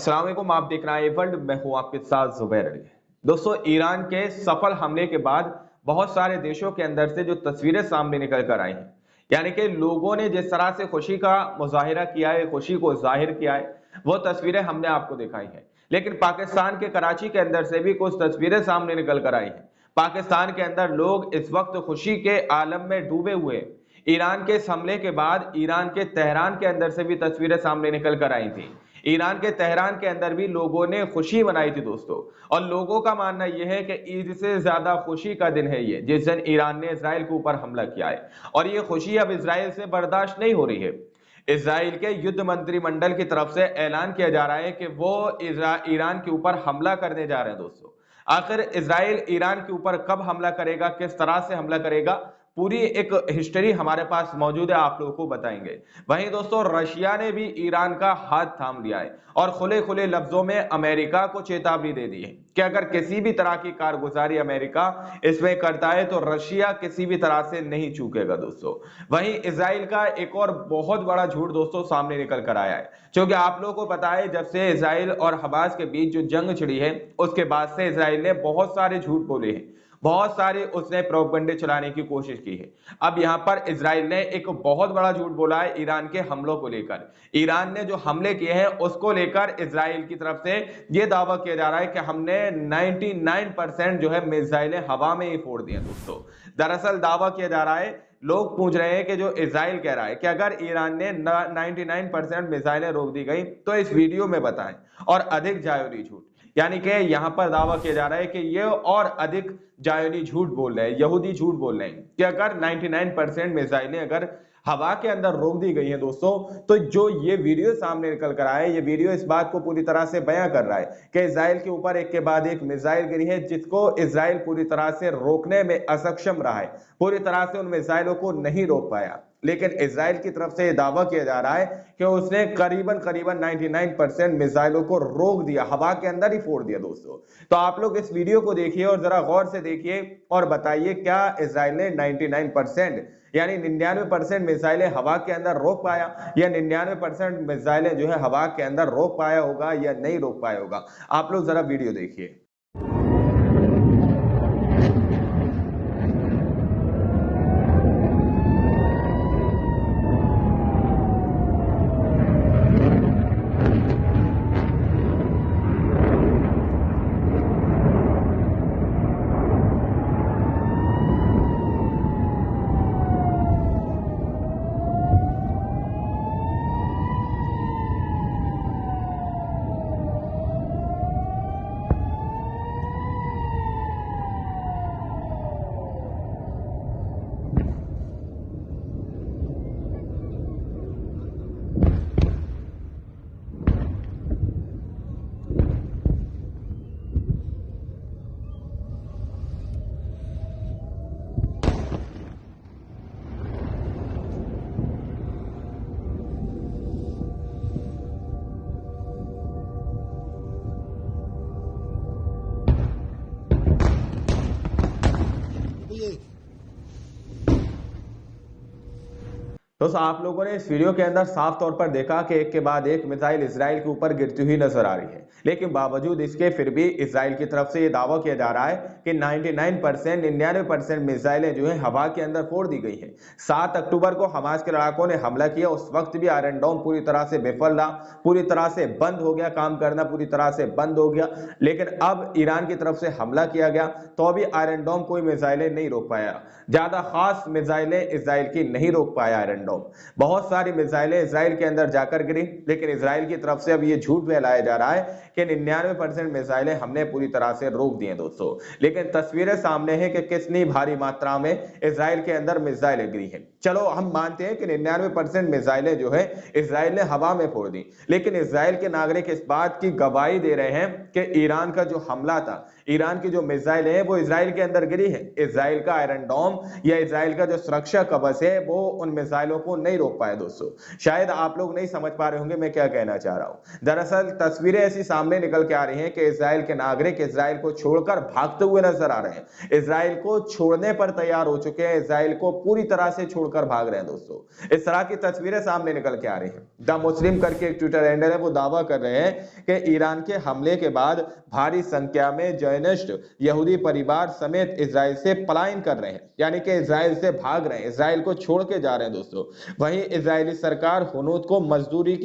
अस्सलाम वालेकुम। आप देख रहे हैं वर्ल्ड, मैं हूं आपके साथ जुबैर अली। दोस्तों, ईरान के सफल हमले के बाद बहुत सारे देशों के अंदर से जो तस्वीरें सामने निकल कर आई हैं, यानी कि लोगों ने जिस तरह से खुशी का मुजाहिरा किया है, खुशी को जाहिर किया है, वो तस्वीरें हमने आपको दिखाई हैं। लेकिन पाकिस्तान के कराची के अंदर से भी कुछ तस्वीरें सामने निकल कर आई हैं। पाकिस्तान के अंदर लोग इस वक्त खुशी के आलम में डूबे हुए हैं। ईरान के इस हमले के बाद ईरान के तेहरान के अंदर से भी तस्वीरें सामने निकल कर आई थी। ईरान के तेहरान के अंदर भी लोगों ने खुशी मनाई थी दोस्तों। और लोगों का मानना यह है कि ईद से ज्यादा खुशी का दिन है ये, जिस दिन ईरान ने इजराइल के ऊपर हमला किया है। और ये खुशी अब इजराइल से बर्दाश्त नहीं हो रही है। इजराइल के युद्ध मंत्रिमंडल की तरफ से ऐलान किया जा रहा है कि वो ईरान के ऊपर हमला करने जा रहे हैं दोस्तों। आखिर इजराइल ईरान के ऊपर कब हमला करेगा, किस तरह से हमला करेगा, पूरी एक हिस्ट्री हमारे पास मौजूद है, आप लोगों को बताएंगे। वहीं दोस्तों, रशिया ने भी ईरान का हाथ थाम लिया है और खुले खुले लफ्जों में अमेरिका को चेतावनी दे दी है कि अगर किसी भी तरह की कारगुजारी अमेरिका इसमें करता है तो रशिया किसी भी तरह से नहीं चूकेगा दोस्तों। वहीं इजराइल का एक और बहुत बड़ा झूठ दोस्तों सामने निकल कर आया है, क्योंकि आप लोगों को पता है जब से इजराइल और हमास के बीच जो जंग छिड़ी है, उसके बाद से इजराइल ने बहुत सारे झूठ बोले हैं, बहुत सारे उसने प्रोपगंडे चलाने की कोशिश की है। अब यहां पर इजराइल ने एक बहुत बड़ा झूठ बोला है ईरान के हमलों को लेकर। ईरान ने जो हमले किए हैं उसको लेकर इजराइल की तरफ से यह दावा किया जा रहा है कि हमने 99% जो है मिसाइलें हवा में ही फोड़ दी हैं दोस्तों। दरअसल दावा किया जा रहा है, लोग पूछ रहे हैं कि जो इजराइल कह रहा है कि अगर ईरान ने 99% मिसाइलें रोक दी गई तो इस वीडियो में बताएं, और अधिक जायरी झूठ, यानी कि यहां पर दावा किया जा रहा है कि ये और अधिक जायरी झूठ बोल रहे हैं, यहूदी झूठ बोल रहे हैं कि अगर 99% मिसाइलें अगर हवा के अंदर रोक दी गई हैं दोस्तों, तो जो ये वीडियो सामने निकल कर आया है, ये वीडियो इस बात को पूरी तरह से बयां कर रहा है कि इजराइल के ऊपर एक के बाद एक मिसाइल गिरी है, जिसको इजराइल पूरी तरह से रोकने में असक्षम रहा है, पूरी तरह से उन मिसाइलों को नहीं रोक पाया। लेकिन इजराइल की तरफ से यह दावा किया जा रहा है कि उसने करीबन करीबन 99% मिसाइलों को रोक दिया, हवा के अंदर ही फोड़ दिया दोस्तों। तो आप लोग इस वीडियो को देखिए और जरा गौर से देखिए और बताइए, क्या इजराइल ने 99% यानी 99% मिसाइलें हवा के अंदर रोक पाया, या 99% मिसाइलें जो है हवा के अंदर रोक पाया होगा या नहीं रोक पाया होगा? आप लोग जरा वीडियो देखिए। दोस्तों, आप लोगों ने इस वीडियो के अंदर साफ तौर पर देखा कि एक के बाद एक मिसाइल इजराइल के ऊपर गिरती हुई नजर आ रही है, लेकिन बावजूद इसके फिर भी इजराइल की तरफ से यह दावा किया जा रहा है कि 99% मिसाइलें जो है हवा के अंदर फोड़ दी गई है। 7 अक्टूबर को हमास के लड़ाकों ने हमला किया, उस वक्त भी आयरन डोम पूरी तरह से विफल रहा, पूरी तरह से बंद हो गया, काम करना पूरी तरह से बंद हो गया। लेकिन अब ईरान की तरफ से हमला किया गया तो अभी आयरन डोम कोई मिसाइलें नहीं रोक पाया, ज्यादा खास मिसाइलें इजराइल की नहीं रोक पाया आयरन डोम। बहुत सारी मिसाइलें इजराइल के अंदर जाकर गिरी, लेकिन इजराइल की तरफ से अब यह झूठ फैलाया जा रहा है कि 99% मिसाइलें हमने पूरी तरह से रोक दी हैं दोस्तों। लेकिन तस्वीरें सामने हैं कि कितनी भारी मात्रा में इजराइल के अंदर मिसाइलें गिरी हैं। चलो हम मानते हैं कि 99% मिसाइलें जो है इजराइल ने हवा में फोड़ दी, लेकिन इजराइल के नागरिक इस बात की गवाही दे रहे हैं कि ईरान का जो हमला था, ईरान की जो मिसाइल है वो इजराइल के अंदर गिरी है। इजराइल का आयरन डोम या इजराइल का जो सुरक्षा कवच है वो उन मिसाइलों को नहीं रोक पाया दोस्तों। शायद आप लोग नहीं समझ पा रहे होंगे मैं क्या कहना चाह रहा हूं। दरअसल तस्वीरें ऐसी सामने निकल के आ रही हैं कि इजराइल के नागरिक इजराइल को छोड़कर भागते हुए नजर आ रहे हैं, इजराइल को छोड़ने पर तैयार हो चुके हैं, इजराइल को पूरी तरह से छोड़कर छोड़कर भाग रहे हैं दोस्तों। इस तरह की तस्वीरें सामने निकल के आ रही हैं। द मुस्लिम करके एक ट्विटर हैंडल है, वो दावा कर रहे हैं कि ईरान के हमले के बाद भारी संख्या में जॉयनिस्ट यहूदी परिवार समेत इजराइल से पलायन कर रहे हैं, यानी कि इजराइल से भाग रहे हैं, इजराइल को छोड़ के जा रहे हैं दोस्तों। वहीं इजरायली सरकार हुनूद को मजदूरी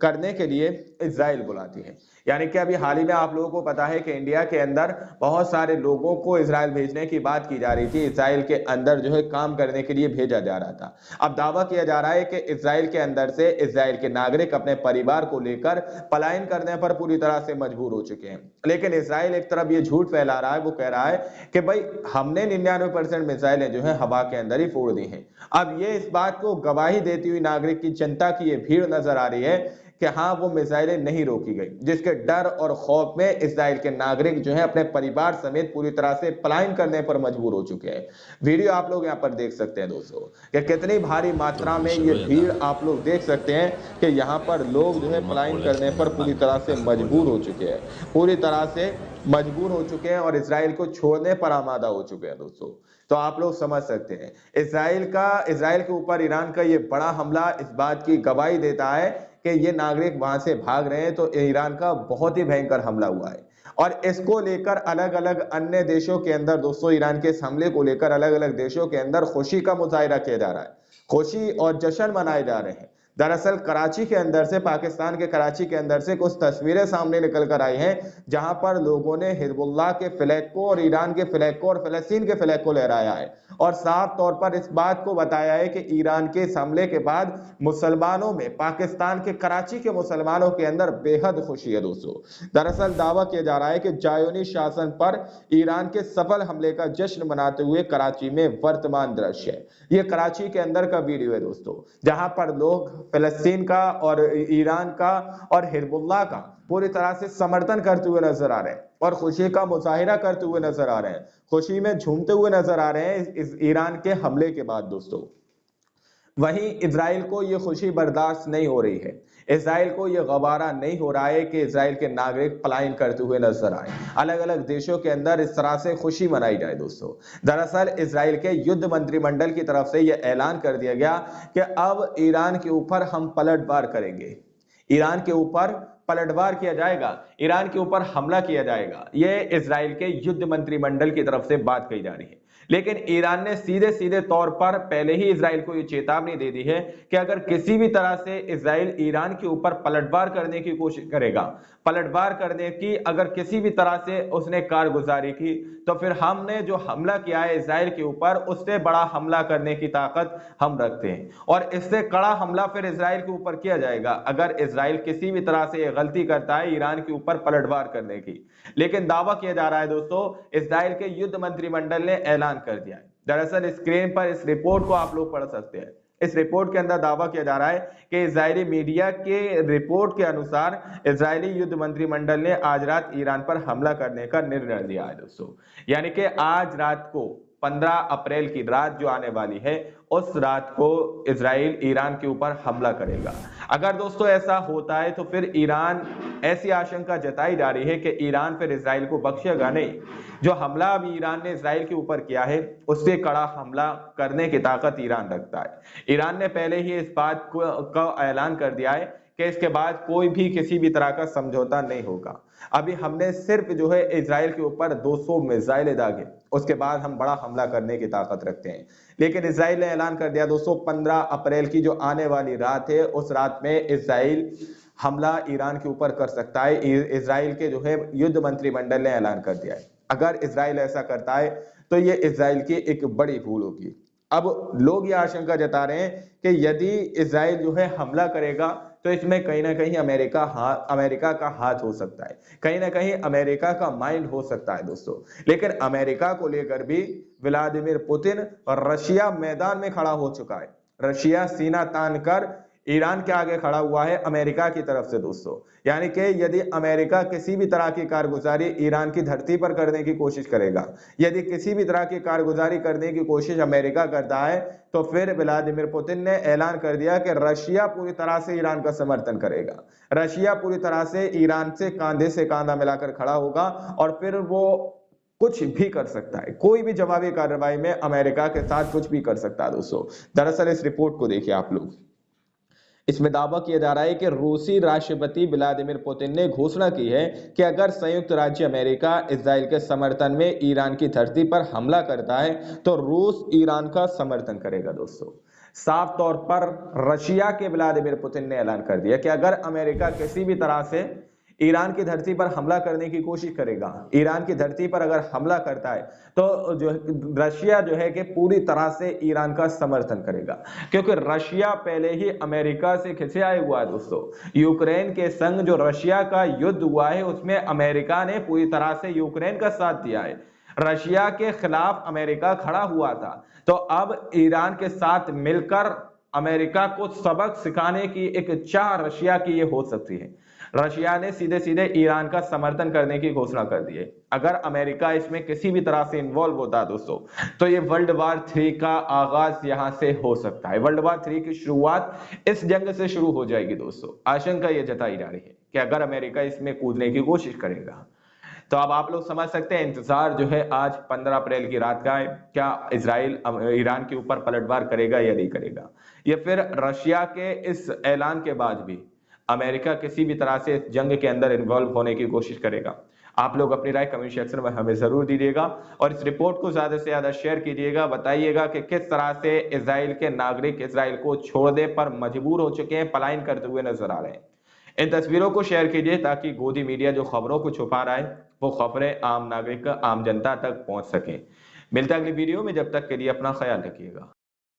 करने के लिए इजराइल बुलाती है। यानी कि अभी हाल ही में आप लोगों को पता है कि इंडिया के अंदर बहुत सारे लोगों को इजराइल भेजने की बात की जा रही थी, इजराइल के अंदर जो है काम करने के लिए भेजा जा रहा था। अब दावा किया जा रहा है कि इजराइल के अंदर से इजराइल के नागरिक अपने परिवार को लेकर पलायन करने पर पूरी तरह से मजबूर हो चुके हैं। लेकिन इजराइल एक तरफ ये झूठ फैला रहा है, वो कह रहा है कि भाई हमने 99% मिसाइलें जो है हवा के अंदर ही फोड़ दी हैं। अब ये इस बात को गवाही देती हुई नागरिक की जनता की ये भीड़ नजर आ रही है कि हाँ वो मिसाइलें नहीं रोकी गई, जिसके डर और खौफ में इजराइल के नागरिक जो है अपने परिवार समेत पूरी तरह से पलायन करने पर मजबूर हो चुके हैं। वीडियो आप लोग यहाँ पर देख सकते हैं दोस्तों कि कितनी भारी मात्रा में ये भीड़ आप लोग देख सकते हैं कि यहाँ पर लोग जो है पलायन करने पर पूरी तरह से मजबूर हो चुके हैं, पूरी तरह से मजबूर हो चुके हैं और इजराइल को छोड़ने पर आमादा हो चुके हैं दोस्तों। तो आप लोग समझ सकते हैं इजराइल के ऊपर ईरान का ये बड़ा हमला इस बात की गवाही देता है कि ये नागरिक वहां से भाग रहे हैं, तो ईरान का बहुत ही भयंकर हमला हुआ है। और इसको लेकर अलग अलग अन्य देशों के अंदर दोस्तों, ईरान के इस हमले को लेकर अलग अलग देशों के अंदर खुशी का मुजाहिरा किया जा रहा है, खुशी और जश्न मनाए जा रहे हैं। दरअसल कराची के अंदर से, पाकिस्तान के कराची के अंदर से कुछ तस्वीरें सामने निकल कर आई हैं, जहां पर लोगों ने हिजबुल्लाह के फ्लैग को और ईरान के फ्लैग को और फलस्तीन के फ्लैग को लहराया है और साफ तौर पर इस बात को बताया है कि ईरान के इस हमले के बाद मुसलमानों में, पाकिस्तान के कराची के मुसलमानों के अंदर बेहद खुशी है दोस्तों। दरअसल दावा किया जा रहा है कि जायोनी शासन पर ईरान के सफल हमले का जश्न मनाते हुए कराची में वर्तमान दृश्य है। ये कराची के अंदर का वीडियो है दोस्तों, जहां पर लोग फलस्तीन का और ईरान का और हिजबुल्लाह का पूरी तरह से समर्थन करते हुए नजर आ रहे हैं और खुशी का मुजाहिरा करते हुए नजर आ रहे हैं, खुशी में झूमते हुए नजर आ रहे हैं इस ईरान के हमले के बाद दोस्तों। वहीं इजराइल को यह खुशी बर्दाश्त नहीं हो रही है, इजराइल को यह गवारा नहीं हो रहा है कि इजराइल के नागरिक पलायन करते हुए नजर आए, अलग अलग देशों के अंदर इस तरह से खुशी मनाई जाए दोस्तों। दरअसल इजराइल के युद्ध मंत्रिमंडल की तरफ से यह ऐलान कर दिया गया कि अब ईरान के ऊपर हम पलटवार करेंगे, ईरान के ऊपर पलटवार किया जाएगा, ईरान के ऊपर हमला किया जाएगा। यह इजराइल के युद्ध मंत्रिमंडल की तरफ से बात कही जा रही है। लेकिन ईरान ने सीधे सीधे तौर पर पहले ही इजराइल को यह चेतावनी दे दी है कि अगर किसी भी तरह से इजराइल ईरान के ऊपर पलटवार करने की कोशिश करेगा, पलटवार करने की अगर किसी भी तरह से उसने कारगुजारी की, तो फिर हमने जो हमला किया है इजराइल के ऊपर, उससे बड़ा हमला करने की ताकत हम रखते हैं और इससे कड़ा हमला फिर इजराइल के ऊपर किया जाएगा अगर इजराइल किसी भी तरह से गलती करता है ईरान के ऊपर पलटवार करने की। लेकिन दावा किया जा रहा है दोस्तों, इजराइल के युद्ध मंत्रिमंडल ने ऐलान कर दिया है। दरअसल स्क्रीन पर इस रिपोर्ट को आप लोग पढ़ सकते हैं। इस रिपोर्ट के अंदर दावा किया जा रहा है कि इजरायली मीडिया के रिपोर्ट के अनुसार इजरायली युद्ध मंत्रिमंडल ने आज रात ईरान पर हमला करने का निर्णय लिया है दोस्तों। यानी कि आज रात को 15 अप्रैल की रात जो आने वाली है, उस रात को इजराइल ईरान के ऊपर हमला करेगा। अगर दोस्तों ऐसा होता है तो फिर ईरान, ऐसी आशंका जताई जा रही है कि ईरान फिर इजराइल को बख्शेगा नहीं। जो हमला अभी ईरान ने इजराइल के ऊपर किया है, उससे कड़ा हमला करने की ताकत ईरान रखता है। ईरान ने पहले ही इस बात का ऐलान कर दिया है कि इसके बाद कोई भी किसी भी तरह का समझौता नहीं होगा। अभी हमने सिर्फ जो है इजराइल के ऊपर 200 मिसाइलें दागे, उसके बाद हम बड़ा हमला करने की ताकत रखते हैं। लेकिन इजराइल ने ऐलान कर दिया दोस्तों, 15 अप्रैल की जो आने वाली रात है, उस रात में इजराइल हमला ईरान के ऊपर कर सकता है। इजराइल के जो है युद्ध मंत्रिमंडल ने ऐलान कर दिया है। अगर इजराइल ऐसा करता है तो ये इजराइल की एक बड़ी भूल होगी। अब लोग ये आशंका जता रहे हैं कि यदि इजराइल जो है हमला करेगा तो इसमें कहीं ना कहीं अमेरिका का हाथ हो सकता है, कहीं ना कहीं अमेरिका का माइंड हो सकता है दोस्तों। लेकिन अमेरिका को लेकर भी व्लादिमीर पुतिन और रशिया मैदान में खड़ा हो चुका है। रशिया सीना तान कर ईरान के आगे खड़ा हुआ है अमेरिका की तरफ से दोस्तों। यानी कि यदि अमेरिका किसी भी तरह की कारगुजारी ईरान की धरती पर करने की कोशिश करेगा, यदि किसी भी तरह की कारगुजारी करने की कोशिश अमेरिका करता है, तो फिर व्लादिमीर पुतिन ने ऐलान कर दिया कि रशिया पूरी तरह से ईरान का समर्थन करेगा। रशिया पूरी तरह से ईरान से कांधे से कांधा मिलाकर खड़ा होगा और फिर वो कुछ भी कर सकता है, कोई भी जवाबी कार्रवाई में अमेरिका के साथ कुछ भी कर सकता है दोस्तों। दरअसल इस रिपोर्ट को देखिए आप लोग, इसमें दावा किया जा रहा है कि रूसी राष्ट्रपति व्लादिमीर पुतिन ने घोषणा की है कि अगर संयुक्त राज्य अमेरिका इजराइल के समर्थन में ईरान की धरती पर हमला करता है तो रूस ईरान का समर्थन करेगा दोस्तों। साफ तौर पर रशिया के व्लादिमीर पुतिन ने ऐलान कर दिया कि अगर अमेरिका किसी भी तरह से ईरान की धरती पर हमला करने की कोशिश करेगा, ईरान की धरती पर अगर हमला करता है तो जो रशिया जो है कि पूरी तरह से ईरान का समर्थन करेगा, क्योंकि रशिया पहले ही अमेरिका से खिंचाया हुआ है दोस्तों। यूक्रेन के संग जो रशिया का युद्ध हुआ है उसमें अमेरिका ने पूरी तरह से यूक्रेन का साथ दिया है, रशिया के खिलाफ अमेरिका खड़ा हुआ था। तो अब ईरान के साथ मिलकर अमेरिका को सबक सिखाने की एक चाह रशिया की ये हो सकती है। रशिया ने सीधे सीधे ईरान का समर्थन करने की घोषणा कर दी है। अगर अमेरिका इसमें किसी भी तरह से इन्वॉल्व होता है दोस्तों तो ये वर्ल्ड वार 3 का आगाज यहां से हो सकता है। वर्ल्ड वार 3 की शुरुआत इस जंग से शुरू हो जाएगी दोस्तों। आशंका ये जताई जा रही है कि अगर अमेरिका इसमें कूदने की कोशिश करेगा तो अब आप लोग समझ सकते हैं इंतजार जो है आज 15 अप्रैल की रात का है। क्या इजराइल ईरान के ऊपर पलटवार करेगा या नहीं करेगा, या फिर रशिया के इस ऐलान के बाद भी अमेरिका किसी भी तरह से जंग के अंदर इन्वॉल्व होने की कोशिश करेगा। आप लोग अपनी राय कमेंट सेक्शन में हमें जरूर दीजिएगा और इस रिपोर्ट को ज्यादा से ज्यादा शेयर कीजिएगा। बताइएगा कि किस तरह से इजराइल के नागरिक इजराइल को छोड़ने पर मजबूर हो चुके हैं, पलायन करते हुए नजर आ रहे हैं। इन तस्वीरों को शेयर कीजिए ताकि गोदी मीडिया जो खबरों को छुपा रहा है वो खबरें आम नागरिक आम जनता तक पहुंच सके। मिलता है अगली वीडियो में, जब तक के लिए अपना ख्याल रखिएगा।